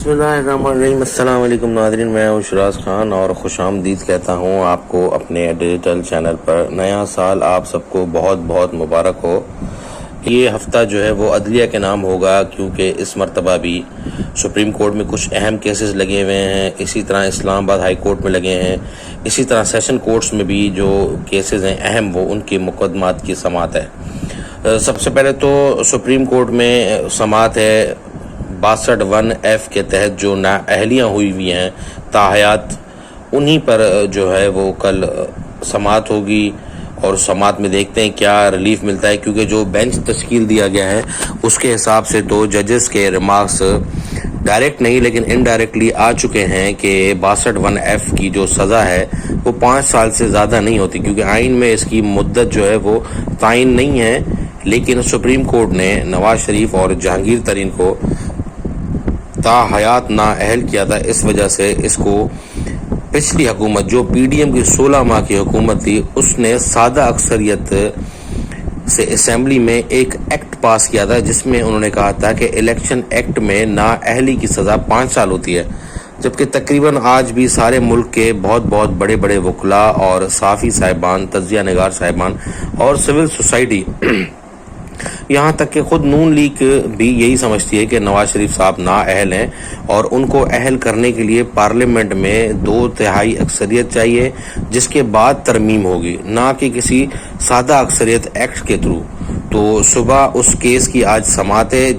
बिस्मिल्लाहिर्रहमानिर्रहीम। अस्सलाम वालेकुम नाज़रीन, मैं हूँ शराज खान और खुश आमदीद कहता हूँ आपको अपने डिजिटल चैनल पर। नया साल आप सबको बहुत बहुत मुबारक हो। ये हफ़्ता जो है वो अदलिया के नाम होगा, क्योंकि इस मरतबा भी सुप्रीम कोर्ट में कुछ अहम केसेस लगे हुए हैं, इसी तरह इस्लामाबाद हाई कोर्ट में लगे हैं, इसी तरह सेशन कोर्ट्स में भी जो केसेस हैं अहम वो उनके मुकदमात की समाअत है। सबसे पहले तो सुप्रीम कोर्ट में समाअत है 62(1)F के तहत जो नाअहलियाँ हुई हुई हैं ताहयात, उन्हीं पर जो है वो कल समाअत होगी और समाअत में देखते हैं क्या रिलीफ मिलता है, क्योंकि जो बेंच तश्कील दिया गया है उसके हिसाब से तो जजेस के रिमार्क्स डायरेक्ट नहीं लेकिन इनडायरेक्टली आ चुके हैं कि 62(1)F की जो सज़ा है वो 5 साल से ज़्यादा नहीं होती, क्योंकि आइन में इसकी मुद्दत जो है वो तायन नहीं है। लेकिन सुप्रीम कोर्ट ने नवाज शरीफ और जहांगीर तरीन को ताहयात नाअहल किया था, इस वजह से इसको पिछली हुकूमत जो पीडीएम की 16 माह की हुकूमत थी उसने सादा अक्सरियत से असेंबली में एक एक्ट पास किया था, जिसमें उन्होंने कहा था कि इलेक्शन एक्ट में नाअहली की सज़ा 5 साल होती है, जबकि तकरीबन आज भी सारे मुल्क के बहुत बहुत बड़े बड़े वकला और साफ़ी साहिबान, तज्ज़िया निगार साहिबान और सिविल सोसाइटी, यहाँ तक कि खुद नून लीग भी यही समझती है कि नवाज शरीफ साहब नाअहल हैं और उनको अहल करने के लिए पार्लियामेंट में 2/3 अक्सरियत चाहिए, जिसके बाद तरमीम होगी, ना कि किसी सादा अक्सरियत एक्ट के थ्रू। तो सुबह उस केस की आज समाअत है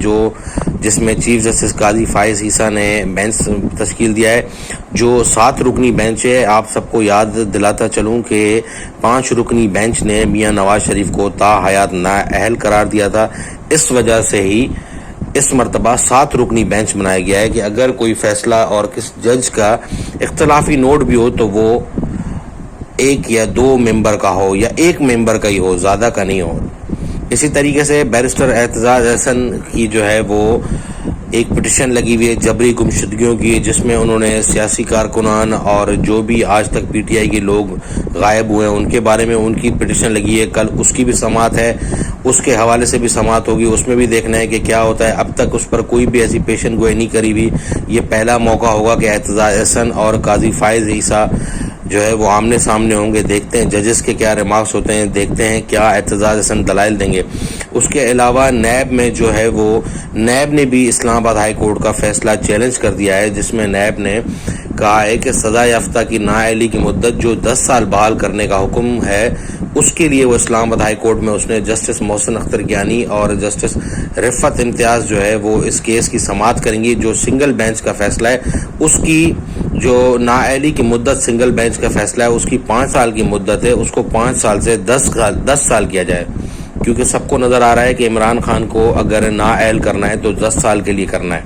जिसमें चीफ जस्टिस काजी फाइज ईसा ने बेंच तश्कील दिया है, जो 7 रुकनी बेंच है। आप सबको याद दिलाता चलूं कि 5 रुकनी बेंच ने मियां नवाज शरीफ को ताहयात नाअहल करार दिया था। इस वजह से ही इस मरतबा 7 रुकनी बेंच बनाया गया है कि अगर कोई फैसला और किस जज का इख्तलाफी नोट भी हो तो वो 1 या 2 मेंबर का हो या 1 मेंबर का ही हो, ज़्यादा का नहीं हो। इसी तरीके से बैरिस्टर एतजाज अहसन की जो है वो एक पिटिशन लगी हुई है जबरी गुमशुदगियों की, जिसमें उन्होंने सियासी कारकुनान और जो भी आज तक पीटीआई के लोग गायब हुए हैं उनके बारे में उनकी पिटिशन लगी है। कल उसकी भी समाअत है, उसके हवाले से भी समाअत होगी, उसमें भी देखना है कि क्या होता है। अब तक उस पर कोई भी ऐसी पेशन गोई नहीं करी हुई। ये पहला मौका होगा कि एतजाज अहसन और काजी फाइज ईसा जो है वो आमने सामने होंगे। देखते हैं जजेस के क्या रिमार्क्स होते हैं, देखते हैं क्या एतजाज हसन दलाइल देंगे। उसके अलावा नैब में जो है वो नैब ने भी इस्लामाबाद हाई कोर्ट का फैसला चैलेंज कर दिया है, जिसमें नैब ने कहा है कि सज़ा याफ्ता की नाअहली की मुद्दत जो 10 साल बहाल करने का हुक्म है उसके लिए वो इस्लामाबाद हाई कोर्ट में उसने जस्टिस मोहसिन अख्तर ज्ञानी और जस्टिस रिफ़त इम्तियाज़ जो है वो इस केस की समाअत करेंगी। जो सिंगल बेंच का फैसला है उसकी जो नाअहली की मुद्दत सिंगल बेंच का फैसला है उसकी 5 साल की मुद्दत है, उसको 5 साल से 10 साल किया जाए, क्योंकि सबको नज़र आ रहा है कि इमरान खान को अगर नाअहल करना है तो 10 साल के लिए करना है।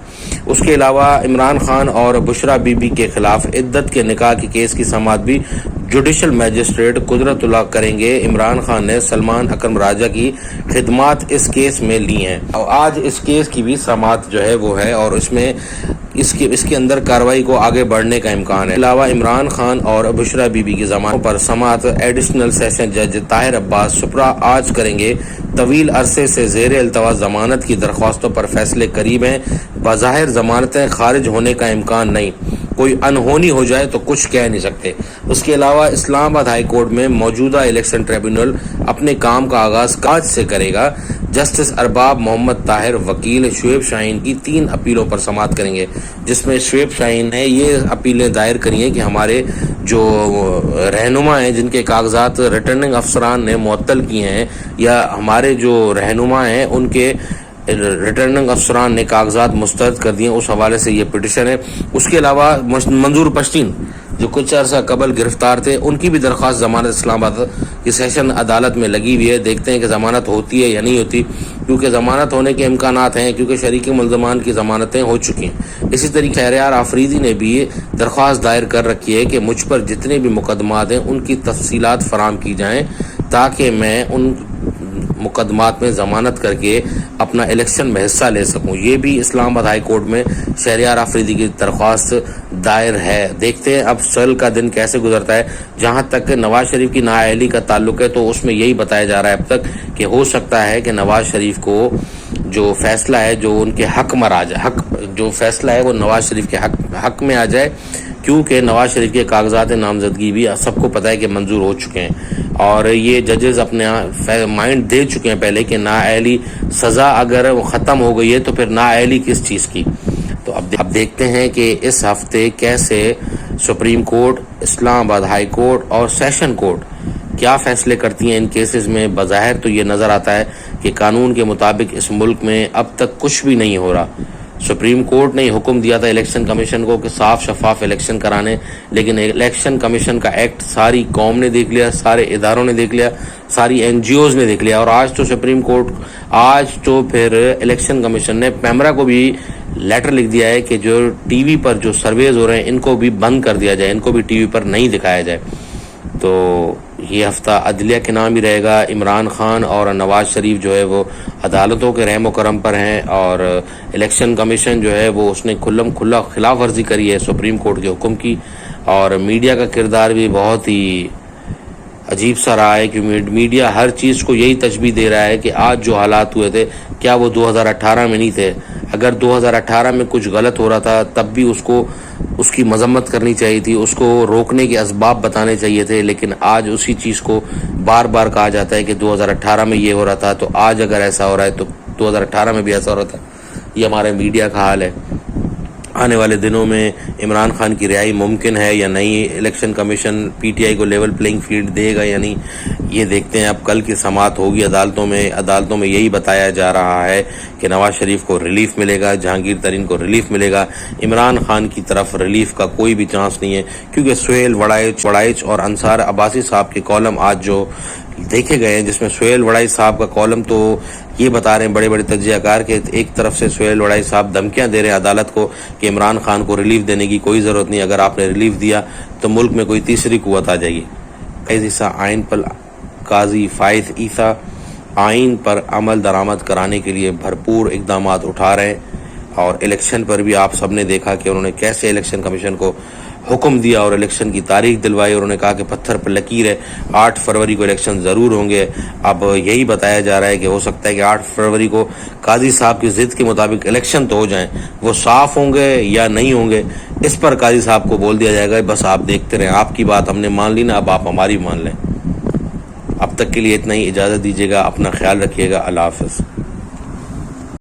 उसके अलावा इमरान खान और बुशरा बीबी के खिलाफ इद्दत के निकाह के केस की समाअत भी जुडिशल मैजिस्ट्रेट कुदरतुल्लाह करेंगे। इमरान खान ने सलमान अकरम राजा की खिदमात इस केस में ली हैं और आज इस केस की भी समाअत जो है वो है और इसमें इसके अंदर कार्रवाई को आगे बढ़ने का इम्कान है। अलावा इमरान खान और बुशरा बीबी की जमानत पर समाअत एडिशनल सेशन जज ताहिर अब्बास सुपरा आज करेंगे। तवील अरसे से ज़ेर इल्तवा जमानत की दरख्वास्तों पर फैसले करीब हैं। बज़ाहिर जमानतें खारिज होने का इम्कान नहीं, कोई अनहोनी हो जाए तो कुछ कह नहीं सकते। उसके अलावा इस्लामाबाद हाई कोर्ट में मौजूदा इलेक्शन ट्रिब्यूनल अपने काम का आगाज़ आज से करेगा। जस्टिस अरबाब मोहम्मद ताहिर वकील शुएब शाहीन की 3 अपीलों पर समाअत करेंगे, जिसमें शुएब शाहीन ने ये अपीलें दायर करी हैं कि हमारे जो रहनुमा हैं जिनके कागजात रिटर्निंग अफसरान ने मुअत्तल किए हैं या हमारे जो रहनुमा हैं उनके रिटर्निंग अफसरान ने कागजात मुस्तरद कर दिए, उस हवाले से ये पिटिशन है। उसके अलावा मंजूर पश्तीन जो कुछ अर्सा कबल गिरफ्तार थे उनकी भी दरख्वास्त जमानत इस्लामाबाद की सेशन अदालत में लगी हुई है। देखते हैं कि ज़मानत होती है या नहीं होती, क्योंकि ज़मानत होने के इम्कानात हैं, क्योंकि शरीक मुल्ज़मान की ज़मानतें हो चुकी हैं। इसी तरीके शहरयार आफरीदी ने भी दरख्वास्त दायर कर रखी है कि मुझ पर जितने भी मुकदमात हैं उनकी तफसीलात फराम की जाएँ ताकि मैं उन मुकदमात में ज़मानत करके अपना इलेक्शन में हिस्सा ले सकूं। ये भी इस्लामाबाद हाई कोर्ट में शहरयार आफरीदी की दरख्वास्त दायर है। देखते हैं अब कल का दिन कैसे गुजरता है। जहां तक नवाज शरीफ की नाअहली का ताल्लुक है तो उसमें यही बताया जा रहा है अब तक कि हो सकता है कि नवाज शरीफ को جو فیصلہ ہے جو ان کے حق میں آ جائے، جو فیصلہ ہے وہ نواز شریف کے حق میں آ جائے، کیونکہ نواز شریف کے کاغذات نامزدگی بھی سب کو پتہ ہے کہ منظور ہو چکے ہیں، اور یہ ججز اپنے مائنڈ دے چکے ہیں پہلے کہ نااہلی سزا اگر ختم ہو گئی ہے تو پھر نااہلی کس چیز کی۔ تو اب دیکھتے ہیں کہ اس ہفتے کیسے سپریم کورٹ، اسلام آباد ہائی کورٹ اور سیشن کورٹ کیا فیصلے کرتی ہیں ان کیسز میں۔ بظاہر تو یہ نظر آتا ہے کہ قانون کے مطابق اس ملک میں اب تک کچھ بھی نہیں ہو رہا۔ سپریم کورٹ نے حکم دیا تھا الیکشن کمیشن کو کہ صاف شفاف الیکشن کرانے، لیکن الیکشن کمیشن کا ایکٹ ساری قوم نے دیکھ لیا، سارے اداروں نے دیکھ لیا، ساری این جی اوز نے دیکھ لیا، اور آج تو سپریم کورٹ، آج تو پھر الیکشن کمیشن نے پیمرا کو بھی لیٹر لکھ دیا ہے کہ جو ٹی وی پر جو سرویز ہو رہے ہیں ان کو بھی بند کر دیا جائے، ان کو بھی ٹی وی پر نہیں دکھایا جائے۔ تو یہ ہفتہ عدلیہ کے نام ہی رہے گا۔ عمران خان اور نواز شریف جو ہے وہ عدالتوں کے رحم و کرم پر ہیں، اور الیکشن کمیشن جو ہے وہ اس نے کھلا خلاف ورزی کری ہے سپریم کورٹ کے حکم کی، اور میڈیا کا کردار بھی بہت ہی عجیب سا رہا ہے کہ میڈیا ہر چیز کو یہی تشبیہ دے رہا ہے کہ آج جو حالات ہوئے تھے کیا وہ 2018 میں نہیں تھے؟ اگر 2018 میں کچھ غلط ہو رہا تھا تب بھی اس کی مذمت کرنی چاہیے تھی، اس کو روکنے کے اسباب بتانے چاہیے تھے، لیکن آج اسی چیز کو بار بار کہا جاتا ہے کہ 2018 میں یہ ہو رہا تھا، تو آج اگر ایسا ہو رہا ہے تو 2018 میں بھی ایسا ہو رہا تھا۔ یہ ہمارے میڈیا کا حال ہے۔ آنے والے دنوں میں عمران خان کی رہائی ممکن ہے یا نہیں، election commission P T I کو لیول پلینگ فیلڈ دے گا یا نہیں، یہ دیکھتے ہیں۔ اب کل کی سماعت ہوگی عدالتوں میں یہی بتایا جا رہا ہے کہ نواز شریف کو ریلیف ملے گا، جہانگیر ترین کو ریلیف ملے گا، عمران خان کی طرف ریلیف کا کوئی بھی چانس نہیں ہے، کیونکہ سہیل وڑائچ اور انصار عباسی صاحب کے کالم آج جو دیکھے گئے ہیں، جس میں سہیل وڑائچ صاحب کا کالم تو یہ بتا رہے ہیں بڑے تجزیہ کار کہ ایک طرف سے سہیل وڑائچ صاحب دھمکیاں دے رہے ہیں عدالت کو کہ عمران خان کو ریلیف دینے کی کوئی ضرورت نہیں، اگر آپ نے ریلیف دیا تو ملک میں کوئی تیسری قوت آ جائے گی۔ آئین پر قاضی فائز عیسیٰ آئین پر عمل درآمد کرانے کے لیے بھرپور اقدامات اٹھا رہے ہیں، اور الیکشن پر بھی آپ سب نے دیکھا کہ انہوں نے کیسے الیکشن کمیشن کو حکم دیا اور الیکشن کی تاریخ دلوائی، اور انہوں نے کہا کہ پتھر پر لکیر ہے، 8 فروری کو الیکشن ضرور ہوں گے۔ اب یہی بتایا جا رہا ہے کہ ہو سکتا ہے کہ 8 فروری کو قاضی صاحب کی ضد کے مطابق الیکشن تو ہو جائیں، وہ صاف ہوں گے یا نہیں ہوں گے اس پر قاضی صاحب کو بول دیا جائے گا بس آپ دیکھتے رہیں، آپ کی بات ہم نے مان لی نا، اب آپ ہماری مان لیں۔ اب تک کے لیے اتنا ہی، اجازت دیجیے گا، اپنا خیال رکھیے گا، اللہ حافظ۔